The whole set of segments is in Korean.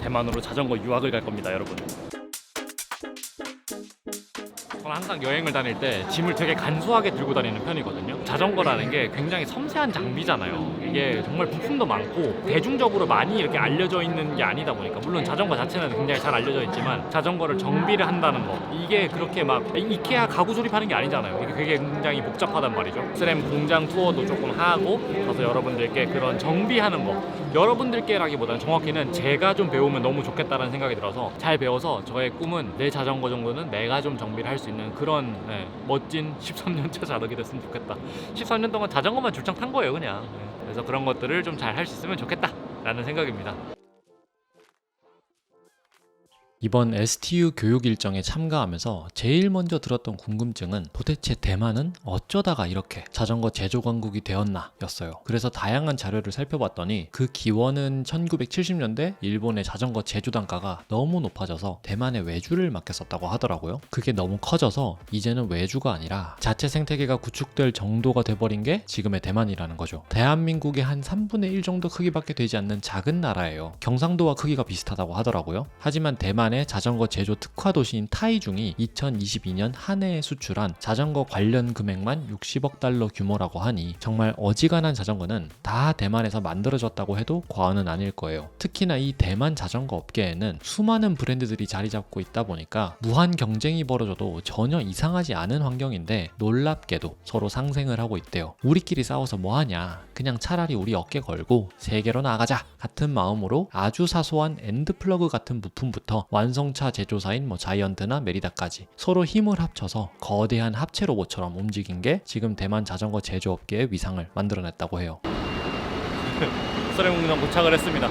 대만으로 자전거 유학을 갈 겁니다, 여러분. 저는 항상 여행을 다닐 때 짐을 되게 간소하게 들고 다니는 편이거든요. 자전거라는 게 굉장히 섬세한 장비잖아요. 이게 정말 부품도 많고 대중적으로 많이 이렇게 알려져 있는 게 아니다 보니까, 물론 자전거 자체는 굉장히 잘 알려져 있지만 자전거를 정비를 한다는 거, 이게 그렇게 막 이케아 가구 조립하는 게 아니잖아요. 이게 되게 굉장히 복잡하단 말이죠. 스램 공장 투어도 조금 하고 가서 여러분들께 그런 정비하는 거, 여러분들께라기보다는 정확히는 제가 좀 배우면 너무 좋겠다는 생각이 들어서 잘 배워서 저의 꿈은 내 자전거 정도는 내가 좀 정비를 할 수 있는 그런 멋진 13년차 자르게 됐으면 좋겠다. 13년 동안 자전거만 줄창 탄 거예요, 그냥. 그래서 그런 것들을 좀 잘 할 수 있으면 좋겠다 라는 생각입니다. 이번 STU 교육 일정에 참가하면서 제일 먼저 들었던 궁금증은 도대체 대만은 어쩌다가 이렇게 자전거 제조 강국이 되었나 였어요. 그래서 다양한 자료를 살펴봤더니 그 기원은 1970년대 일본의 자전거 제조 단가가 너무 높아져서 대만에 외주를 맡겼었다고 하더라고요. 그게 너무 커져서 이제는 외주가 아니라 자체 생태계가 구축될 정도가 돼버린 게 지금의 대만이라는 거죠. 대한민국의 한 3분의 1 정도 크기밖에 되지 않는 작은 나라예요. 경상도와 크기가 비슷하다고 하더라고요. 하지만 대만의 자전거 제조 특화 도시인 타이중이 2022년 한 해에 수출한 자전거 관련 금액만 60억 달러 규모라고 하니 정말 어지간한 자전거는 다 대만에서 만들어졌다고 해도 과언은 아닐 거예요. 특히나 이 대만 자전거 업계에는 수많은 브랜드들이 자리 잡고 있다 보니까 무한 경쟁이 벌어져도 전혀 이상하지 않은 환경인데, 놀랍게도 서로 상생을 하고 있대요. 우리끼리 싸워서 뭐하냐, 그냥 차라리 우리 어깨 걸고 세계로 나가자 같은 마음으로 아주 사소한 엔드플러그 같은 부품부터 완성차 제조사인 자이언트나 메리다까지 서로 힘을 합쳐서 거대한 합체 로봇처럼 움직인 게 지금 대만 자전거 제조업계의 위상을 만들어냈다고 해요. 스램 공장 도착을 했습니다.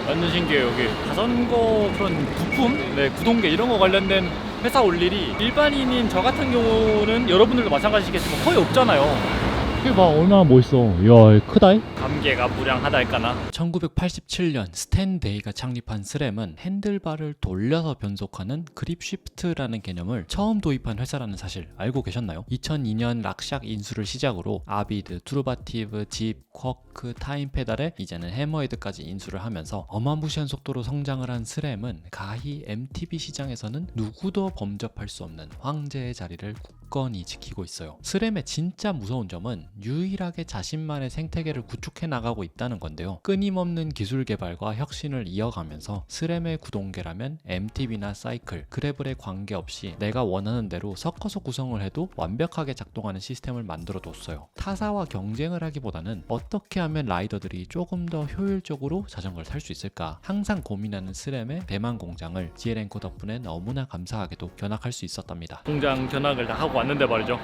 완전 신기해요. 여기 자전거 그런 부품, 구동계 이런 거 관련된 회사 올 일이 일반인인 저 같은 경우는 여러분들도 마찬가지시겠지만 거의 없잖아요. 이게 봐, 얼마나 멋있어. 이야, 크다이? 감개가 무량하달까나. 1987년 스탠 데이가 창립한 스램은 핸들바를 돌려서 변속하는 그립 쉬프트라는 개념을 처음 도입한 회사라는 사실 알고 계셨나요? 2002년 락샥 인수를 시작으로 아비드, 투르바티브, 집, 쿼크, 타임페달에 이제는 해머헤드까지 인수를 하면서 어마무시한 속도로 성장을 한 스램은 가히 MTB 시장에서는 누구도 범접할 수 없는 황제의 자리를 굳건히 지키고 있어요. 스램의 진짜 무서운 점은 유일하게 자신만의 생태계를 구축해 나가고 있다는 건데요. 끊임없는 기술 개발과 혁신을 이어가면서 스램의 구동계라면 MTB나 사이클, 그래블에 관계없이 내가 원하는 대로 섞어서 구성을 해도 완벽하게 작동하는 시스템을 만들어 뒀어요. 타사와 경쟁을 하기보다는 어떻게 하면 라이더들이 조금 더 효율적으로 자전거를 탈 수 있을까 항상 고민하는 스램의 대만 공장을 GL엔코 덕분에 너무나 감사하게도 견학할 수 있었답니다. 공장 견학을 다 하고 왔는데 말이죠,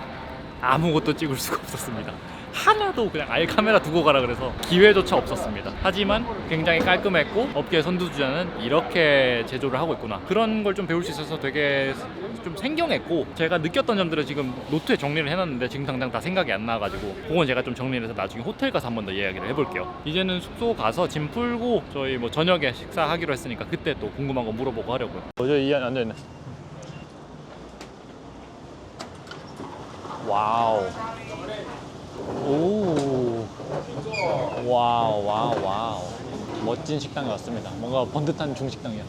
아무것도 찍을 수가 없었습니다. 하나도. 그냥 아예 카메라 두고 가라 그래서 기회조차 없었습니다. 하지만 굉장히 깔끔했고 업계 선두주자는 이렇게 제조를 하고 있구나, 그런 걸 좀 배울 수 있어서 되게 좀 생경했고, 제가 느꼈던 점들을 지금 노트에 정리를 해놨는데 지금 당장 다 생각이 안 나가지고 그건 제가 좀 정리를 해서 나중에 호텔 가서 한 번 더 이야기를 해볼게요. 이제는 숙소 가서 짐 풀고 저희 저녁에 식사하기로 했으니까 그때 또 궁금한 거 물어보고 하려고요. 저 이 안에 앉아있네. 와우. 오. 와우. 멋진 식당에 왔습니다. 뭔가 번듯한 중식당이야.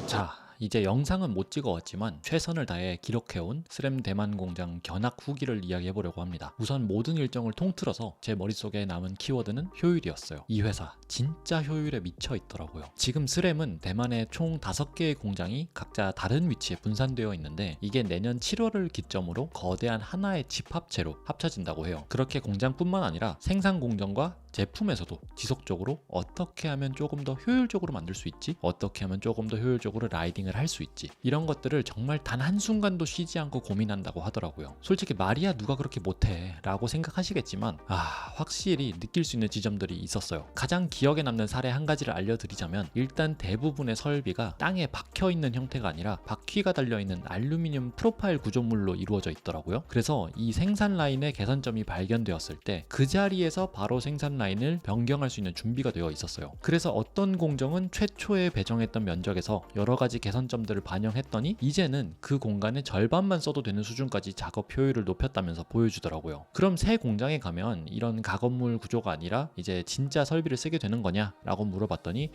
자, 이제 영상은 못 찍어왔지만 최선을 다해 기록해온 스램 대만 공장 견학 후기를 이야기해보려고 합니다. 우선 모든 일정을 통틀어서 제 머릿속에 남은 키워드는 효율이었어요. 이 회사 진짜 효율에 미쳐 있더라고요. 지금 스램은 대만에 총 5개의 공장이 각자 다른 위치에 분산되어 있는데, 이게 내년 7월을 기점으로 거대한 하나의 집합체로 합쳐진다고 해요. 그렇게 공장뿐만 아니라 생산 공정과 제품에서도 지속적으로 어떻게 하면 조금 더 효율적으로 만들 수 있지? 어떻게 하면 조금 더 효율적으로 라이딩을 할 수 있지? 이런 것들을 정말 단 한순간도 쉬지 않고 고민한다고 하더라고요. 솔직히 말이야 누가 그렇게 못해 라고 생각하시겠지만 확실히 느낄 수 있는 지점들이 있었어요. 가장 기억에 남는 사례 한 가지를 알려드리자면, 일단 대부분의 설비가 땅에 박혀있는 형태가 아니라 바퀴가 달려있는 알루미늄 프로파일 구조물로 이루어져 있더라고요. 그래서 이 생산 라인의 개선점이 발견되었을 때 그 자리에서 바로 생산 라인을 변경할 수 있는 준비가 되어 있었어요. 그래서 어떤 공정은 최초에 배정했던 면적에서 여러 가지 개선점들을 반영했더니 이제는 그 공간의 절반만 써도 되는 수준까지 작업 효율을 높였다면서 보여주더라고요. 그럼 새 공장에 가면 이런 가건물 구조가 아니라 이제 진짜 설비를 쓰게 되는 되는 거냐 라고 물어봤더니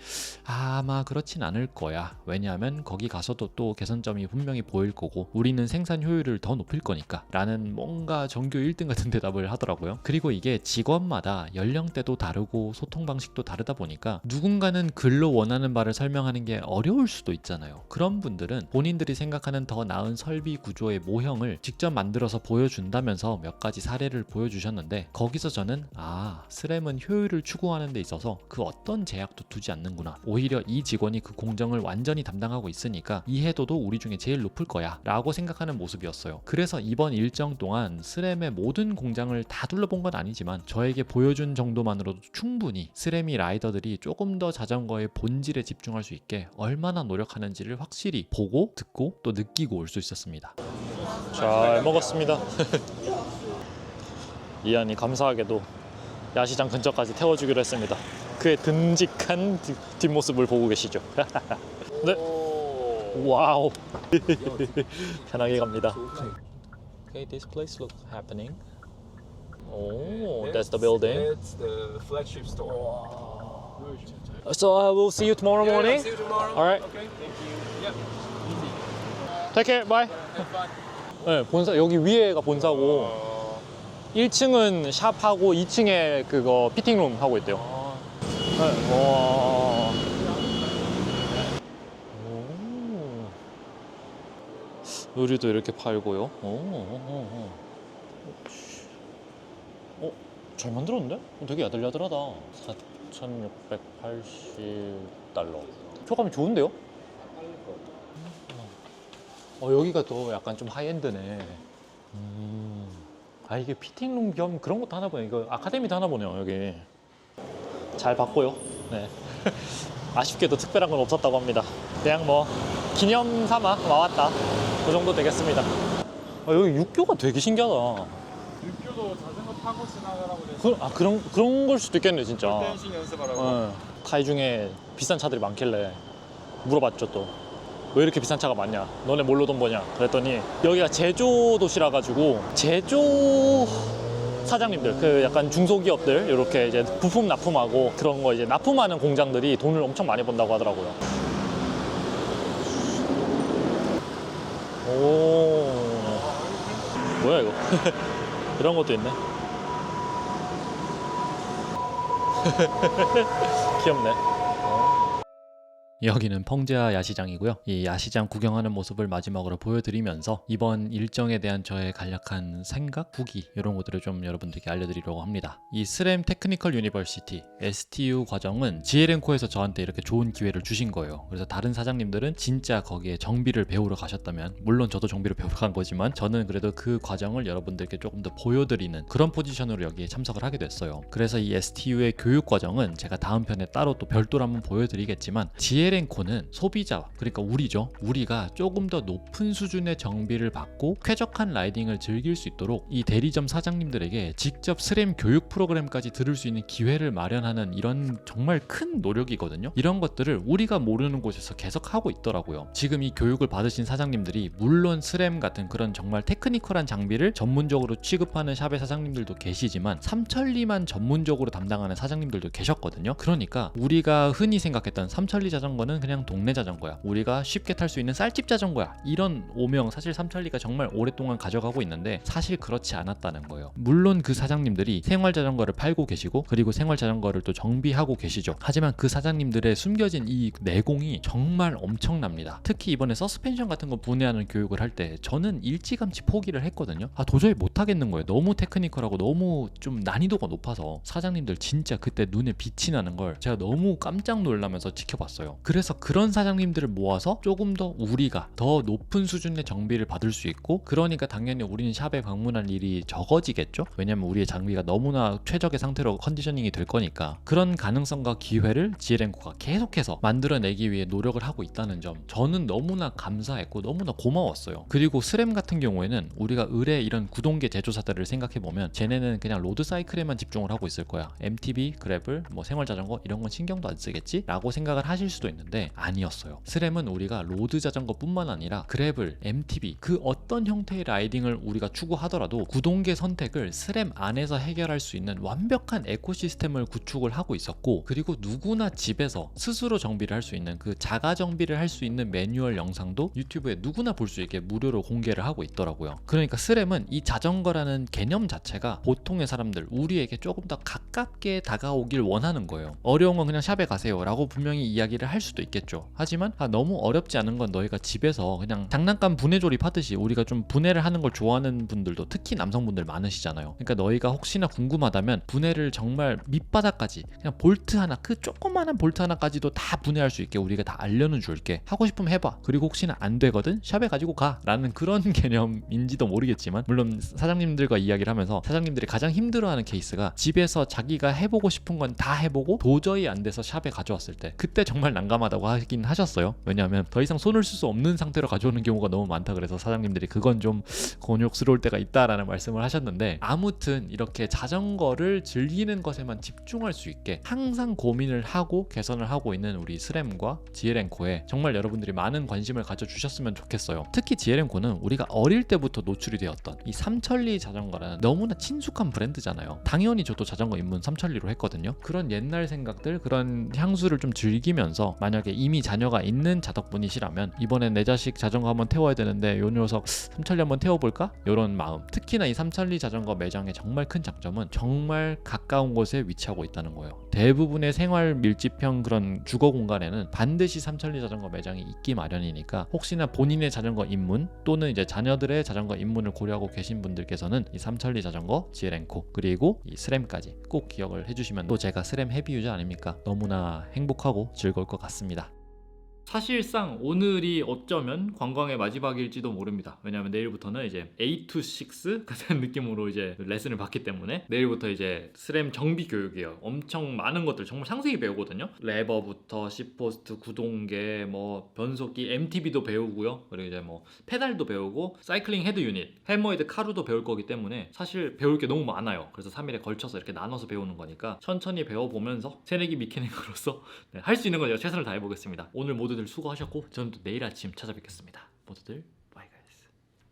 아마 그렇진 않을 거야. 왜냐하면 거기 가서도 또 개선점이 분명히 보일 거고 우리는 생산 효율을 더 높일 거니까 라는 뭔가 전교 1등 같은 대답을 하더라고요. 그리고 이게 직원마다 연령대도 다르고 소통 방식도 다르다 보니까 누군가는 글로 원하는 바를 설명하는 게 어려울 수도 있잖아요. 그런 분들은 본인들이 생각하는 더 나은 설비 구조의 모형을 직접 만들어서 보여준다면서 몇 가지 사례를 보여주셨는데 거기서 저는 스램은 효율을 추구하는 데 있어서 그 어떤 제약도 두지 않는구나. 오히려 이 직원이 그 공정을 완전히 담당하고 있으니까 이해도도 우리 중에 제일 높을 거야 라고 생각하는 모습이었어요. 그래서 이번 일정 동안 스램의 모든 공장을 다 둘러본 건 아니지만 저에게 보여준 정도만으로도 충분히 스램이 라이더들이 조금 더 자전거의 본질에 집중할 수 있게 얼마나 노력하는지를 확실히 보고 듣고 또 느끼고 올 수 있었습니다. 잘 먹었습니다. 이한이 감사하게도 야시장 근처까지 태워주기로 했습니다. 그의 듬직한 뒷모습을 보고 계시죠. 네. 와우. 편하게 갑니다. Okay, this place looks happening. Oh, that's the building. It's the flagship store. So I will see you tomorrow morning. See you tomorrow. All right. Okay, thank you. Yep. Take care. Bye. Have fun. 네, 본사 여기 위에가 본사고 1층은 샵하고 2층에 그거 피팅룸 하고 있대요. 네. 와. 오. 의류도 이렇게 팔고요. 잘 만들었는데? 되게 야들야들하다. 4,680달러. 표감이 좋은데요? 여기가 또 약간 좀 하이엔드네. 이게 피팅룸 겸 그런 것도 하나 보네. 이거 아카데미도 하나 보네요, 여기. 잘 봤고요. 네. 아쉽게도 특별한 건 없었다고 합니다. 그냥 뭐 기념 삼아 와왔다. 그 정도 되겠습니다. 여기 육교가 되게 신기하다. 육교도 자전거 타고 지나가라고 돼서 그런 걸 수도 있겠네, 진짜. 댄싱 연습하라고. 타이 중에 비싼 차들이 많길래 물어봤죠, 또. 왜 이렇게 비싼 차가 많냐? 너네 뭘로 돈 버냐? 그랬더니 여기가 제조 도시라 가지고 제조 사장님들, 그 약간 중소기업들 이렇게 이제 부품 납품하고 그런 거 이제 납품하는 공장들이 돈을 엄청 많이 번다고 하더라고요. 오, 뭐야 이거? 이런 것도 있네. 귀엽네. 여기는 펑제아 야시장이고요. 이 야시장 구경하는 모습을 마지막으로 보여드리면서 이번 일정에 대한 저의 간략한 생각, 후기 이런 것들을 좀 여러분들께 알려드리려고 합니다. 이 스램 테크니컬 유니버시티 STU 과정은 GLN코에서 저한테 이렇게 좋은 기회를 주신 거예요. 그래서 다른 사장님들은 진짜 거기에 정비를 배우러 가셨다면, 물론 저도 정비를 배우러 간 거지만 저는 그래도 그 과정을 여러분들께 조금 더 보여드리는 그런 포지션으로 여기에 참석을 하게 됐어요. 그래서 이 STU의 교육 과정은 제가 다음 편에 따로 또 별도로 한번 보여드리겠지만 GLN코는 소비자, 그러니까 우리죠. 우리가 조금 더 높은 수준의 정비를 받고 쾌적한 라이딩을 즐길 수 있도록 이 대리점 사장님들에게 직접 스램 교육 프로그램까지 들을 수 있는 기회를 마련하는 이런 정말 큰 노력이거든요. 이런 것들을 우리가 모르는 곳에서 계속 하고 있더라고요. 지금 이 교육을 받으신 사장님들이 물론 스램 같은 그런 정말 테크니컬한 장비를 전문적으로 취급하는 샵의 사장님들도 계시지만 삼천리만 전문적으로 담당하는 사장님들도 계셨거든요. 그러니까 우리가 흔히 생각했던 삼천리 자전거는 그냥 동네 자전거야, 우리가 쉽게 탈 수 있는 쌀집 자전거야, 이런 오명 사실 삼천리가 정말 오랫동안 가져가고 있는데 사실 그렇지 않았다는 거예요. 물론 그 사장님들이 생활 자전거를 팔고 계시고 그리고 생활 자전거를 또 정비하고 계시죠. 하지만 그 사장님들의 숨겨진 이 내공이 정말 엄청납니다. 특히 이번에 서스펜션 같은 거 분해하는 교육을 할 때 저는 일찌감치 포기를 했거든요. 도저히 못하겠는 거예요. 너무 테크니컬하고 너무 좀 난이도가 높아서. 사장님들 진짜 그때 눈에 빛이 나는 걸 제가 너무 깜짝 놀라면서 지켜봤어요. 그래서 그런 사장님들을 모아서 조금 더 우리가 더 높은 수준의 정비를 받을 수 있고, 그러니까 당연히 우리는 샵에 방문할 일이 적어지겠죠. 왜냐면 우리의 장비가 너무나 최적의 상태로 컨디셔닝이 될 거니까. 그런 가능성과 기회를 GLN코가 계속해서 만들어내기 위해 노력을 하고 있다는 점, 저는 너무나 감사했고 너무나 고마웠어요. 그리고 스램 같은 경우에는 우리가 의뢰 이런 구동계 제조사들을 생각해보면 쟤네는 그냥 로드사이클에만 집중을 하고 있을 거야. MTB, 그래블, 뭐 생활자전거 이런 건 신경도 안 쓰겠지? 라고 생각을 하실 수도 했는데 아니었어요. 스램은 우리가 로드 자전거뿐만 아니라 그래블, MTB 그 어떤 형태의 라이딩을 우리가 추구하더라도 구동계 선택을 스램 안에서 해결할 수 있는 완벽한 에코시스템을 구축을 하고 있었고, 그리고 누구나 집에서 스스로 정비를 할 수 있는 그 자가 정비를 할 수 있는 매뉴얼 영상도 유튜브에 누구나 볼 수 있게 무료로 공개를 하고 있더라고요. 그러니까 스램은 이 자전거라는 개념 자체가 보통의 사람들, 우리에게 조금 더 가깝게 다가오길 원하는 거예요. 어려운 건 그냥 샵에 가세요 라고 분명히 이야기를 할 수도 있겠죠. 하지만 너무 어렵지 않은 건 너희가 집에서 그냥 장난감 분해 조립하듯이, 우리가 좀 분해를 하는 걸 좋아하는 분들도 특히 남성분들 많으시잖아요. 그러니까 너희가 혹시나 궁금하다면 분해를 정말 밑바닥까지, 그냥 볼트 하나, 그 조그만한 볼트 하나까지도 다 분해할 수 있게 우리가 다 알려는 줄게. 하고 싶으면 해봐. 그리고 혹시나 안 되거든 샵에 가지고 가 라는 그런 개념인지도 모르겠지만, 물론 사장님들과 이야기를 하면서 사장님들이 가장 힘들어하는 케이스가 집에서 자기가 해보고 싶은 건 다 해보고 도저히 안 돼서 샵에 가져왔을 때, 그때 정말 난감하다고 하긴 하셨어요. 왜냐하면 더 이상 손을 쓸 수 없는 상태로 가져오는 경우가 너무 많다 그래서 사장님들이 그건 좀 곤욕스러울 때가 있다라는 말씀을 하셨는데, 아무튼 이렇게 자전거를 즐기는 것에만 집중할 수 있게 항상 고민을 하고 개선을 하고 있는 우리 스램과 GL엔코에 정말 여러분들이 많은 관심을 가져주셨으면 좋겠어요. 특히 GL엔코는 우리가 어릴 때부터 노출이 되었던 이 삼천리 자전거라는 너무나 친숙한 브랜드잖아요. 당연히 저도 자전거 입문 삼천리로 했거든요. 그런 옛날 생각들, 그런 향수를 좀 즐기면서, 만약에 이미 자녀가 있는 자덕분이시라면 이번엔 내 자식 자전거 한번 태워야 되는데 요 녀석 삼천리 한번 태워볼까? 이런 마음. 특히나 이 삼천리 자전거 매장의 정말 큰 장점은 정말 가까운 곳에 위치하고 있다는 거예요. 대부분의 생활 밀집형 그런 주거 공간에는 반드시 삼천리 자전거 매장이 있기 마련이니까, 혹시나 본인의 자전거 입문 또는 이제 자녀들의 자전거 입문을 고려하고 계신 분들께서는 이 삼천리 자전거, GL엔코 그리고 이 스램까지 꼭 기억을 해주시면, 또 제가 스램 헤비 유저 아닙니까? 너무나 행복하고 즐거울 것 같습니다. 사실상 오늘이 어쩌면 관광의 마지막일지도 모릅니다. 왜냐하면 내일부터는 이제 8 to 6 같은 느낌으로 이제 레슨을 받기 때문에, 내일부터 이제 스램 정비 교육이에요. 엄청 많은 것들 정말 상세히 배우거든요. 레버부터 C포스트, 구동계, 뭐 변속기, MTB도 배우고요. 그리고 이제 뭐 페달도 배우고 사이클링 헤드 유닛, 해머헤드 카루도 배울 거기 때문에 사실 배울 게 너무 많아요. 그래서 3일에 걸쳐서 이렇게 나눠서 배우는 거니까 천천히 배워보면서 새내기 미케닉으로서 할 수 있는 건 제가 최선을 다해보겠습니다. 오늘 모두들 수고하셨고, 저는 또 내일 아침 찾아뵙겠습니다. 모두들